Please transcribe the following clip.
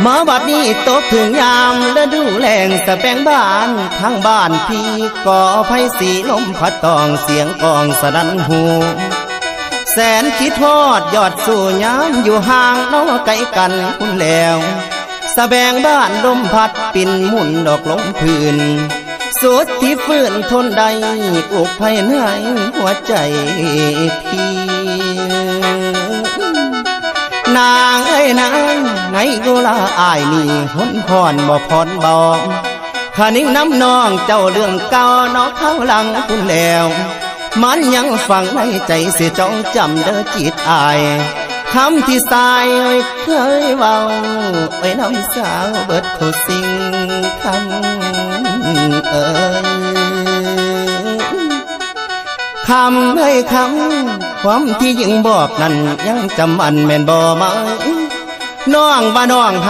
มาบัดนี้ตกถึงยามฤดูแล้งสะแปงบ้านทางบ้านพี่ก่อไฟสีลมพัดตองเสียงกองสนั่นหูแสนคิดทอดยอดสู่ยามอยู่ห่างน้อไกลกันคุณแล้วสะแบงบ้านลมพัดปิ่นหมุนดอกลมพื้นสุดที่ฟื้นทนใดอุกภายในหัวใจพี่นางเอ้ยนางไงกุลาอายนี่หนพรบ่พรบอกข้านิ่งน้ำนองเจ้าเรื่องเก่านอกข้างหลังคุณแล้วมันยังฝังในใจเสียจ้องจำเด้อจิตอายคำที่สายเคยเว้าไว้น้ำสาวเบิดทุกสิ่งคำคำเอ้ยคำความที่ยิ่งบอกนั้นยังจำอันแม่นบ่มาน้องว่าน้องฮัก